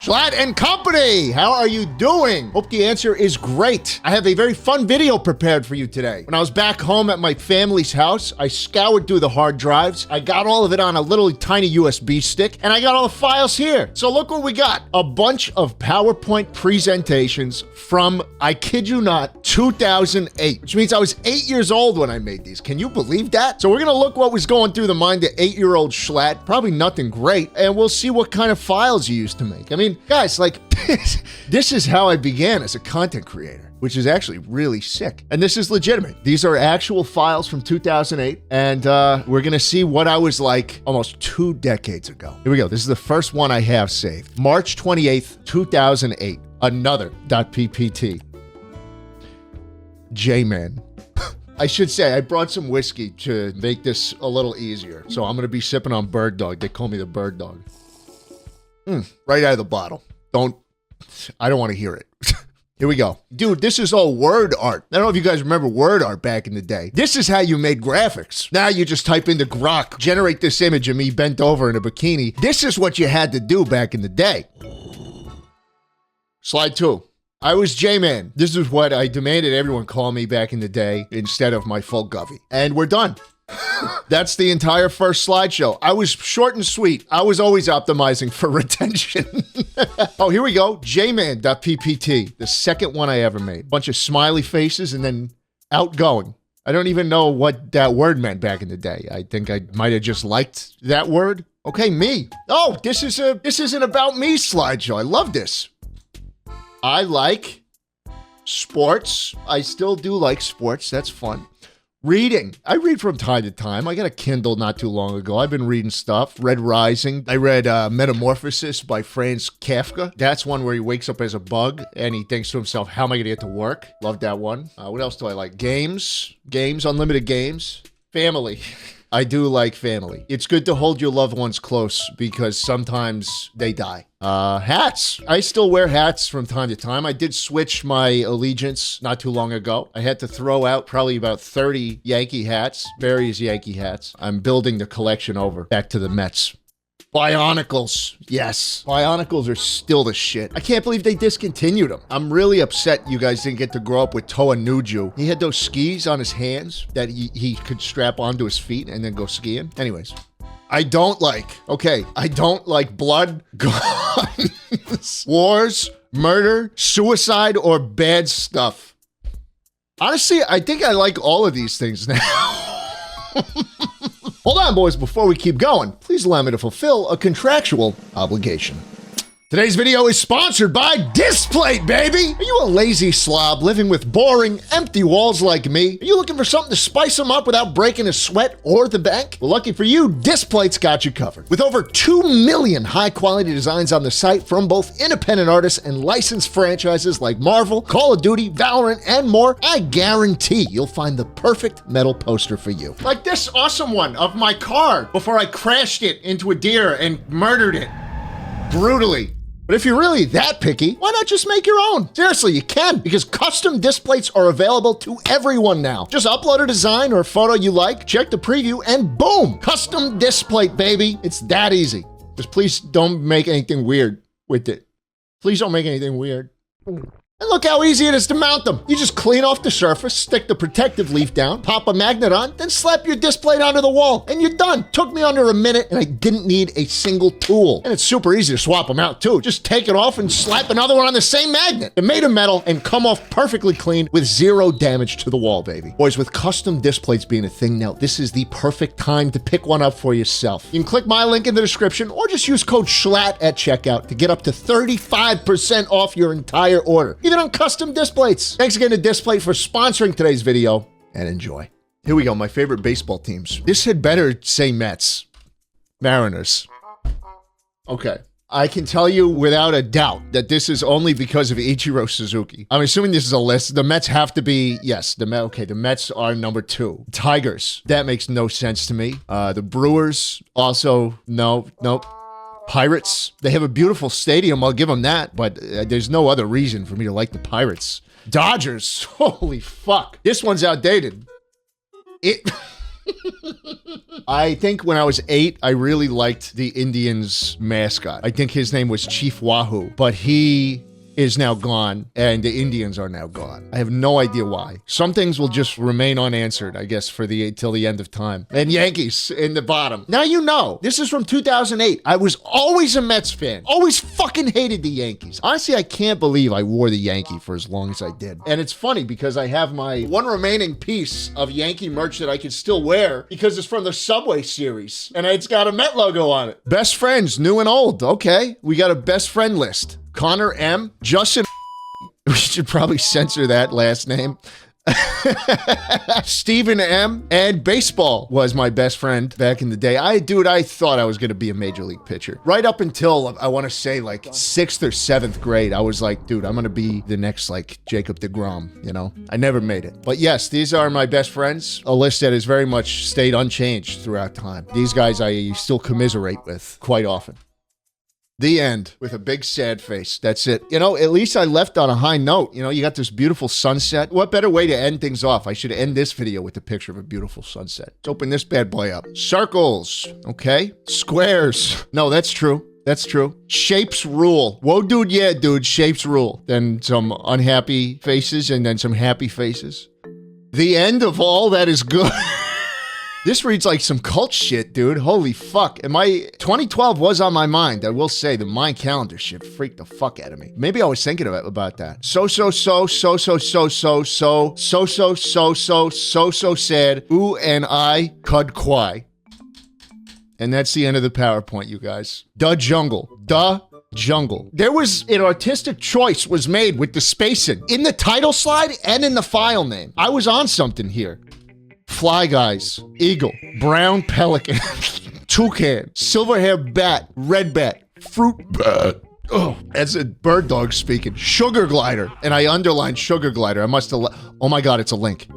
Schlatt and Company, how are you doing? Hope the answer is great. I have a very fun video prepared for you today. When I was back home at my family's house, I scoured through the hard drives. I got all of it on a little tiny USB stick, and I got all the files here. So look what we got. A bunch of PowerPoint presentations from, I kid you not, 2008, which means I was 8 years old when I made these. Can you believe that? So we're gonna look what was going through the mind of 8-year-old Schlatt. Probably nothing great, and we'll see what kind of files he used to make. I mean, guys, like, this is how I began as a content creator, which is actually really sick. And this is legitimate. These are actual files from 2008, and we're gonna see what I was like almost 2 decades ago. Here we go. This is the first one I have saved. March 28th, 2008. Another .ppt. J-Man. I should say, I brought some whiskey to make this a little easier. So I'm gonna be sipping on Bird Dog. They call me the Bird Dog. Right out of the bottle. I don't want to hear it. Here we go. Dude, this is all word art. I don't know if you guys remember word art back in the day. This is how you made graphics. Now you just type into Grok, generate this image of me bent over in a bikini. This is what you had to do back in the day. Slide 2. I was J-Man. This is what I demanded everyone call me back in the day instead of my full govy. And we're done. That's the entire first slideshow. I was short and sweet. I was always optimizing for retention. Oh, here we go. jman.ppt, the second one I ever made. Bunch of smiley faces and then outgoing. I don't even know what that word meant back in the day. I think I might have just liked that word. Okay, me. Oh, this is an about me slideshow. I love this. I like sports. I still do like sports. That's fun. Reading. I read from time to time. I got a Kindle not too long ago. I've been reading stuff. Read Rising. I read Metamorphosis by Franz Kafka. That's one where he wakes up as a bug and he thinks to himself, how am I going to get to work? Love that one. What else do I like? Games, unlimited games. Family. I do like family. It's good to hold your loved ones close because sometimes they die. Hats. I still wear hats from time to time. I did switch my allegiance not too long ago. I had to throw out probably about 30 Yankee hats, various Yankee hats. I'm building the collection over back to the Mets. Bionicles. Yes. Bionicles are still the shit. I can't believe they discontinued them. I'm really upset you guys didn't get to grow up with Toa Nuju. He had those skis on his hands that he could strap onto his feet and then go skiing. Anyways. I don't like blood, guns, wars, murder, suicide, or bad stuff. Honestly, I think I like all of these things now. Hold on, boys, before we keep going, please allow me to fulfill a contractual obligation. Today's video is sponsored by Displate, baby! Are you a lazy slob living with boring, empty walls like me? Are you looking for something to spice them up without breaking a sweat or the bank? Well, lucky for you, Displate's got you covered. With over 2 million high-quality designs on the site from both independent artists and licensed franchises like Marvel, Call of Duty, Valorant, and more, I guarantee you'll find the perfect metal poster for you. Like this awesome one of my car before I crashed it into a deer and murdered it brutally. But if you're really that picky, why not just make your own? Seriously, you can, because custom displays are available to everyone now. Just upload a design or a photo you like, check the preview, and boom! Custom display, baby. It's that easy. Just please don't make anything weird with it. Please don't make anything weird. And look how easy it is to mount them. You just clean off the surface, stick the protective leaf down, pop a magnet on, then slap your display onto the wall, and you're done. Took me under a minute, and I didn't need a single tool. And it's super easy to swap them out, too. Just take it off and slap another one on the same magnet. They're made of metal and come off perfectly clean with 0 damage to the wall, baby. Boys, with custom displays being a thing now, this is the perfect time to pick one up for yourself. You can click my link in the description or just use code SCHLATT at checkout to get up to 35% off your entire order. Even on custom displays. Thanks again to Displate for sponsoring today's video, and enjoy. Here we go, my favorite baseball teams. This had better say Mets. Mariners. Okay. I can tell you without a doubt that this is only because of Ichiro Suzuki. I'm assuming this is a list. The Mets have to be, yes, the Mets are number 2. Tigers, that makes no sense to me. The Brewers, also, nope. Pirates, they have a beautiful stadium, I'll give them that, but there's no other reason for me to like the Pirates. Dodgers, holy fuck. This one's outdated. I think when I was 8, I really liked the Indians mascot. I think his name was Chief Wahoo, but he is now gone and the Indians are now gone. I have no idea why. Some things will just remain unanswered, I guess, till the end of time. And Yankees in the bottom. Now you know, this is from 2008. I was always a Mets fan. Always fucking hated the Yankees. Honestly, I can't believe I wore the Yankee for as long as I did. And it's funny because I have my one remaining piece of Yankee merch that I can still wear because it's from the Subway series. And it's got a Met logo on it. Best friends, new and old. Okay, we got a best friend list. Connor M, Justin, we should probably censor that last name. Stephen M, and baseball was my best friend back in the day. I thought I was going to be a major league pitcher. Right up until, I want to say, like 6th or 7th grade, I was like, dude, I'm going to be the next, like, Jacob deGrom, you know? I never made it. But yes, these are my best friends, a list that has very much stayed unchanged throughout time. These guys I still commiserate with quite often. The end, with a big sad face. That's it. You know, at least I left on a high note. You know, you got this beautiful sunset. What better way to end things off? I should end this video with a picture of a beautiful sunset. Let's open this bad boy up. Circles, okay? Squares. No, that's true. That's true. Shapes rule. Whoa, dude, yeah, dude, shapes rule. Then some unhappy faces and then some happy faces. The end of all that is good. This reads like some cult shit, dude. Holy fuck. And my 2012 was on my mind. I will say the Mayan calendar shit freaked the fuck out of me. Maybe I was thinking about that. So sad. Ooh and I cud quai. And that's the end of the PowerPoint, you guys. The jungle. The jungle. There was an artistic choice was made with the spacing in the title slide and in the file name. I was on something here. Fly guys, eagle, brown pelican, toucan, silver-haired bat, red bat, fruit bat. Oh, that's a bird dog speaking. Sugar glider. And I underlined sugar glider. I must have, oh my God, it's a link.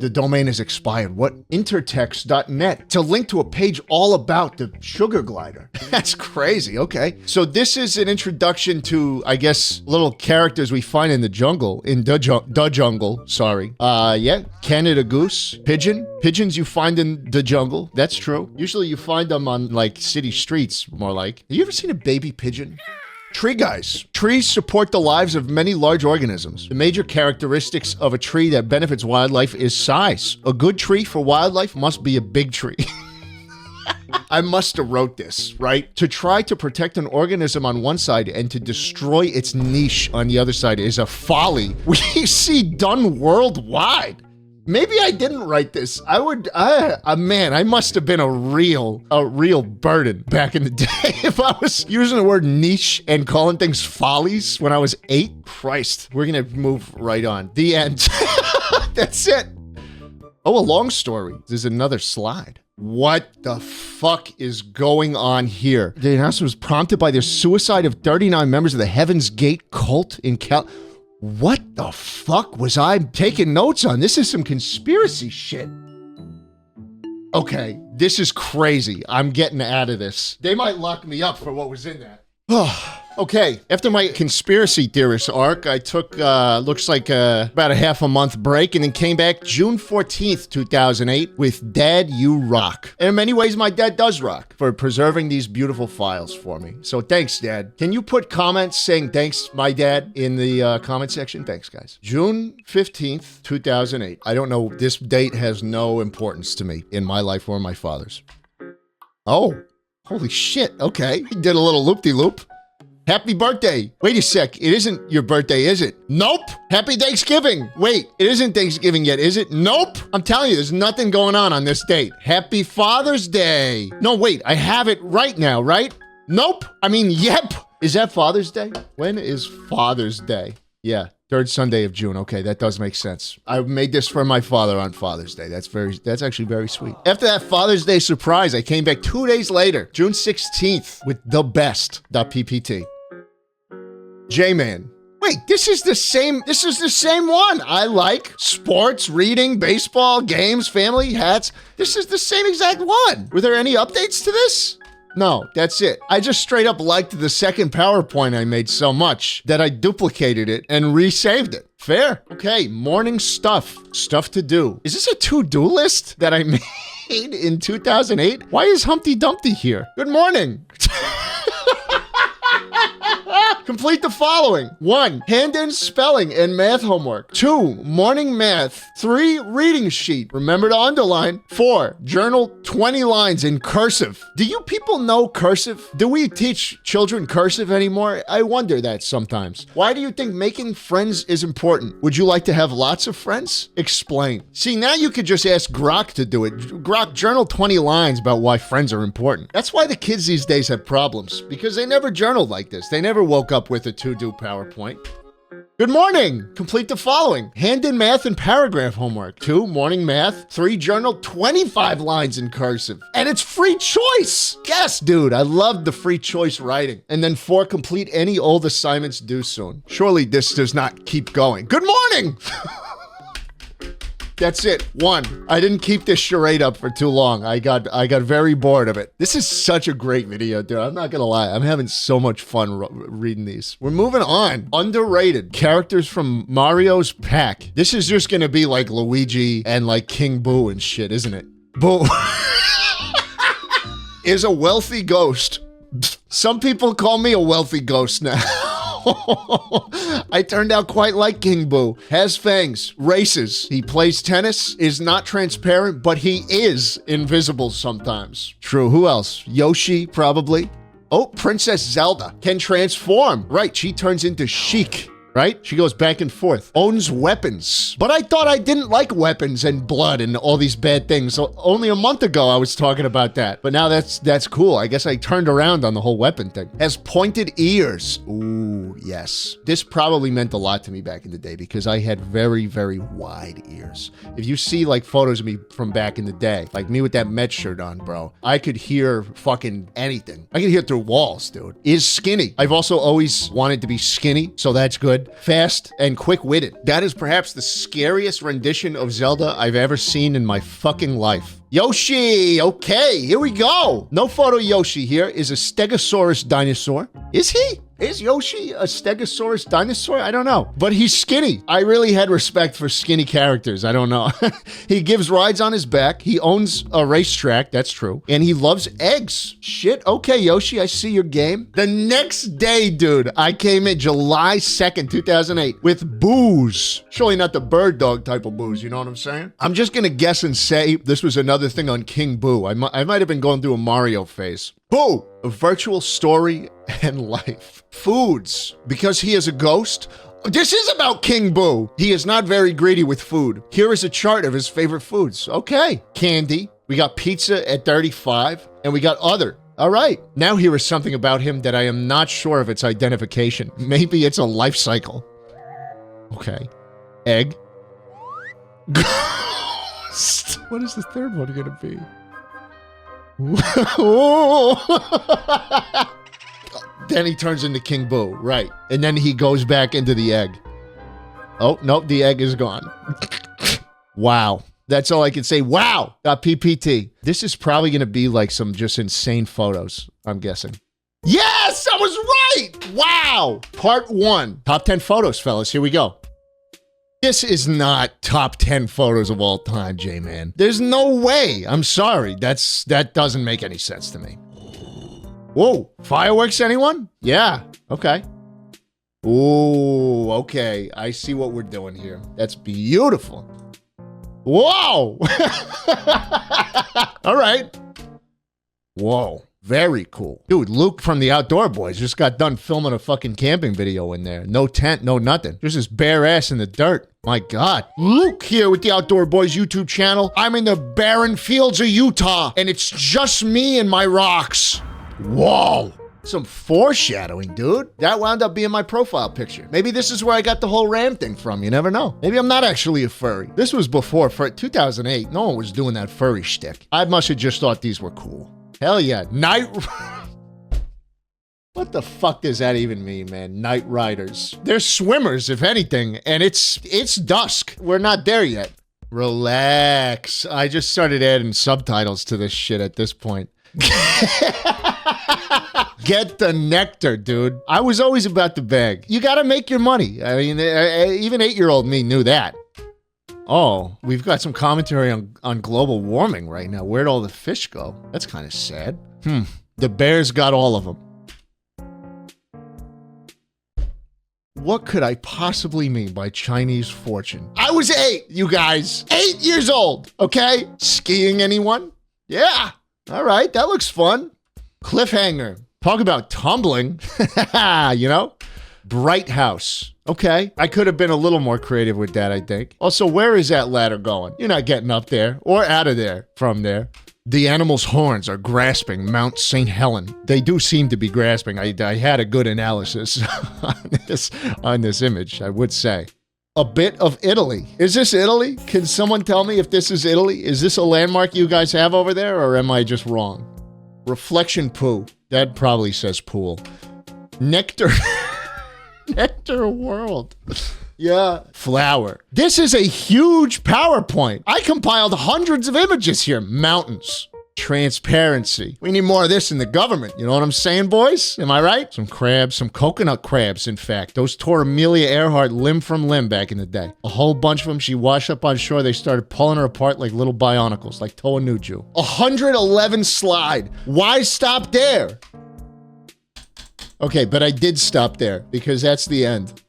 The domain is expired. What? Intertext.net to link to a page all about the sugar glider. That's crazy. Okay. So this is an introduction to, I guess, little characters we find in the jungle. In the jungle, sorry. Yeah. Canada goose. Pigeon. Pigeons you find in the jungle. That's true. Usually you find them on, like, city streets, more like. Have you ever seen a baby pigeon? Tree guys. Trees support the lives of many large organisms. The major characteristics of a tree that benefits wildlife is size. A good tree for wildlife must be a big tree. I must have wrote this, right? To try to protect an organism on one side and to destroy its niche on the other side is a folly we see done worldwide. Maybe I didn't write this. Man, I must have been a real burden back in the day if I was using the word niche and calling things follies when I was 8. Christ, we're gonna move right on. The end. That's it. Oh, a long story. There's another slide. What the fuck is going on here? The announcement was prompted by the suicide of 39 members of the Heaven's Gate cult in What the fuck was I taking notes on? This is some conspiracy shit. Okay, this is crazy. I'm getting out of this. They might lock me up for what was in that. Okay, after my conspiracy theorist arc, I took, looks like about a half a month break and then came back June 14th, 2008 with Dad, You Rock. And in many ways, my dad does rock for preserving these beautiful files for me. So thanks, Dad. Can you put comments saying thanks, my dad, in the comment section? Thanks, guys. June 15th, 2008. I don't know, this date has no importance to me in my life or my father's. Oh, holy shit, okay. He did a little loop-de-loop. Happy birthday. Wait a sec. It isn't your birthday, is it? Nope. Happy Thanksgiving. Wait, it isn't Thanksgiving yet, is it? Nope. I'm telling you, there's nothing going on this date. Happy Father's Day. No, wait, I have it right now, right? Nope. I mean, yep. Is that Father's Day? When is Father's Day? Yeah, 3rd Sunday of June. Okay, that does make sense. I made this for my father on Father's Day. That's actually very sweet. After that Father's Day surprise, I came back 2 days later, June 16th, with the best.ppt. J-Man. Wait, this is the same one. I like sports, reading, baseball, games, family, hats. This is the same exact one. Were there any updates to this? No, that's it. I just straight up liked the second PowerPoint I made so much that I duplicated it and resaved it. Fair. Okay, morning stuff. Stuff to do. Is this a to-do list that I made in 2008? Why is Humpty Dumpty here? Good morning. Complete the following. 1, hand-in spelling and math homework. 2, morning math. 3, reading sheet. Remember to underline. 4, journal 20 lines in cursive. Do you people know cursive? Do we teach children cursive anymore? I wonder that sometimes. Why do you think making friends is important? Would you like to have lots of friends? Explain. See, now you could just ask Grok to do it. Grok, journal 20 lines about why friends are important. That's why the kids these days have problems, because they never journaled like this. They never woke up with a to-do PowerPoint. Good morning. Complete the following. Hand-in math and paragraph homework. 2, morning math. 3, journal 25 lines in cursive. And it's free choice. Yes, dude. I love the free choice writing. And then 4, complete any old assignments due soon. Surely this does not keep going. Good morning. That's it. 1. I didn't keep this charade up for too long. I got very bored of it. This is such a great video, dude. I'm not gonna lie. I'm having so much fun reading these. We're moving on. Underrated. Characters from Mario's pack. This is just gonna be like Luigi and like King Boo and shit, isn't it? Boo. Is a wealthy ghost. Some people call me a wealthy ghost now. I turned out quite like King Boo. Has fangs, races. He plays tennis, is not transparent, but he is invisible sometimes. True, who else? Yoshi, probably. Oh, Princess Zelda can transform. Right, she turns into Sheik. Right? She goes back and forth. Owns weapons. But I thought I didn't like weapons and blood and all these bad things. So only a month ago I was talking about that. But now that's cool. I guess I turned around on the whole weapon thing. Has pointed ears. Ooh, yes. This probably meant a lot to me back in the day because I had very, very wide ears. If you see like photos of me from back in the day, like me with that Met shirt on, bro, I could hear fucking anything. I could hear through walls, dude. Is skinny. I've also always wanted to be skinny, so that's good. Fast and quick-witted. That is perhaps the scariest rendition of Zelda I've ever seen in my fucking life. Yoshi! Okay, here we go. No photo Yoshi here. Is a Stegosaurus dinosaur. Is he? Is Yoshi a Stegosaurus dinosaur? I don't know. But he's skinny. I really had respect for skinny characters. I don't know. He gives rides on his back. He owns a racetrack. That's true. And he loves eggs. Shit. Okay, Yoshi, I see your game. The next day, dude, I came in July 2nd, 2008 with booze. Surely not the bird dog type of booze. You know what I'm saying? I'm just going to guess and say this was another thing on King Boo. I might have been going through a Mario phase. Boo! A virtual story and life. Foods. Because he is a ghost. This is about King Boo. He is not very greedy with food. Here is a chart of his favorite foods. Okay. Candy. We got pizza at 35. And we got other. All right. Now here is something about him that I am not sure of its identification. Maybe it's a life cycle. Okay. Egg. Ghost. What is the third one going to be? Then he turns into King Boo, right? And then he goes back into the egg. Oh, nope, the egg is gone. Wow. That's all I can say. Wow. Got PPT. This is probably going to be like some just insane photos, I'm guessing. Yes, I was right. Wow. Part 1. Top 10 photos, fellas. Here we go. This is not top 10 photos of all time, J-Man. There's no way. I'm sorry. That doesn't make any sense to me. Whoa. Fireworks, anyone? Yeah. Okay. Ooh, okay. I see what we're doing here. That's beautiful. Whoa. All right. Whoa. Very cool. Dude, Luke from the Outdoor Boys just got done filming a fucking camping video in there. No tent, no nothing. Just his bare ass in the dirt. My God. Luke here with the Outdoor Boys YouTube channel. I'm in the barren fields of Utah, and it's just me and my rocks. Whoa. Some foreshadowing, dude. That wound up being my profile picture. Maybe this is where I got the whole ram thing from. You never know. Maybe I'm not actually a furry. This was before, for 2008. No one was doing that furry shtick. I must have just thought these were cool. Hell yeah. Night... What the fuck does that even mean, man? Night riders. They're swimmers, if anything, and it's dusk. We're not there yet. Relax. I just started adding subtitles to this shit at this point. Get the nectar, dude. I was always about the bag. You gotta make your money. I mean, even 8-year-old me knew that. Oh, we've got some commentary on global warming right now. Where'd all the fish go? That's kind of sad. The bears got all of them. What could I possibly mean by Chinese fortune? I was 8, you guys. 8 years old, okay? Skiing, anyone? Yeah. All right, that looks fun. Cliffhanger. Talk about tumbling. You know? Bright house. Okay. I could have been a little more creative with that, I think. Also, where is that ladder going? You're not getting up there or out of there from there. The animal's horns are grasping Mount St. Helen. They do seem to be grasping. I had a good analysis on this image, I would say. A bit of Italy. Is this Italy? Can someone tell me if this is Italy? Is this a landmark you guys have over there, or am I just wrong? Reflection poo. That probably says pool. Nectar. Nectar world. Yeah. Flower. This is a huge PowerPoint. I compiled hundreds of images here. Mountains. Transparency. We need more of this in the government. You know what I'm saying, boys? Am I right? Some crabs, some coconut crabs, in fact. Those tore Amelia Earhart limb from limb back in the day. A whole bunch of them. She washed up on shore. They started pulling her apart like little bionicles, like Toa Nuju. 111 slide. Why stop there? Okay, but I did stop there because that's the end.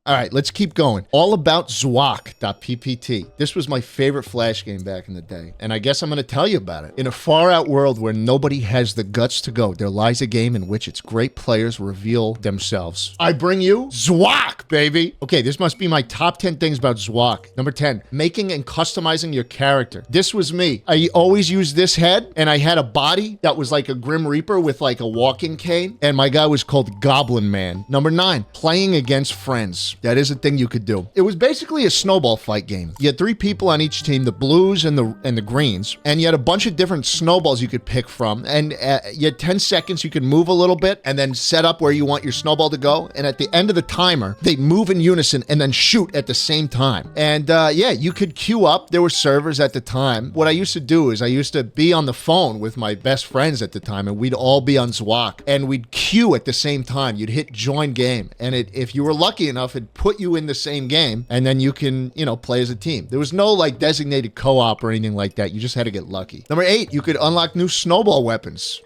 All right, let's keep going. All about Zwok.ppt. This was my favorite Flash game back in the day, and I guess I'm going to tell you about it. In a far-out world where nobody has the guts to go, there lies a game in which its great players reveal themselves. I bring you Zwok, baby. Okay, this must be my top 10 things about Zwok. Number 10, making and customizing your character. This was me. I always used this head, and I had a body that was like a Grim Reaper with like a walking cane, and my guy was called Goblin Man. Number 9, playing against friends. That is a thing you could do. It was basically a snowball fight game. You had 3 people on each team, the blues and the greens, and you had a bunch of different snowballs you could pick from, and you had 10 seconds. You could move a little bit and then set up where you want your snowball to go, and at the end of the timer, they move in unison and then shoot at the same time. And yeah, you could queue up. There were servers at the time. What I used to do is I used to be on the phone with my best friends at the time, and we'd all be on Zwok, and we'd queue at the same time. You'd hit join game, and if you were lucky enough, it put you in the same game, and then you can, you know, play as a team. There was no like designated co-op or anything like that. You just had to get lucky. Number 8, you could unlock new snowball weapons.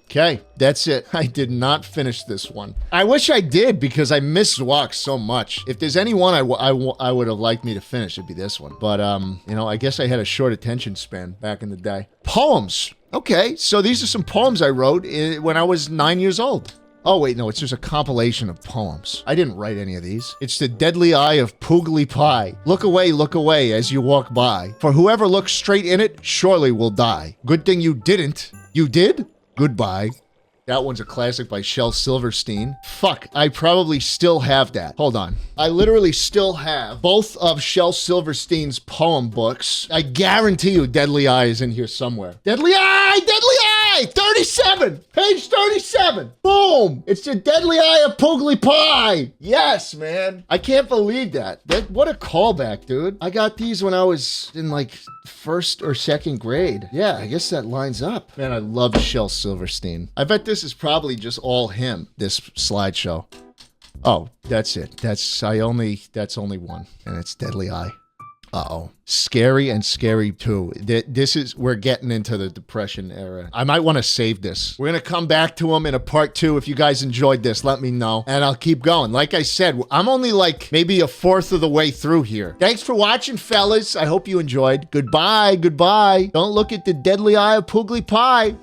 Okay, that's it. I did not finish this one. I wish I did because I miss Zwok so much. If there's any one I would have liked me to finish, it'd be this one. But, you know, I guess I had a short attention span back in the day. Poems. Okay, so these are some poems I wrote when I was 9 years old. Oh, wait, no, it's just a compilation of poems. I didn't write any of these. It's the deadly eye of Poogly Pie. Look away as you walk by. For whoever looks straight in it surely will die. Good thing you didn't. You did? Goodbye. That one's a classic by Shel Silverstein. Fuck, I probably still have that. Hold on. I literally still have both of Shel Silverstein's poem books. I guarantee you Deadly Eye is in here somewhere. Deadly Eye! Deadly Eye! 37! Page 37! Boom! It's the Deadly Eye of Poogly Pie! Yes, man. I can't believe that. What a callback, dude. I got these when I was in like 1st or 2nd grade. Yeah, I guess that lines up. Man, I love Shel Silverstein. I bet this is probably just all him, this slideshow. Oh, that's it. That's only one, and it's Deadly Eye. Uh-oh. Scary and Scary 2. We're getting into the Depression era. I might want to save this. We're going to come back to them in a part 2. If you guys enjoyed this, let me know, and I'll keep going. Like I said, I'm only like maybe 1/4 of the way through here. Thanks for watching, fellas. I hope you enjoyed. Goodbye. Don't look at the Deadly Eye of Poogly Pie.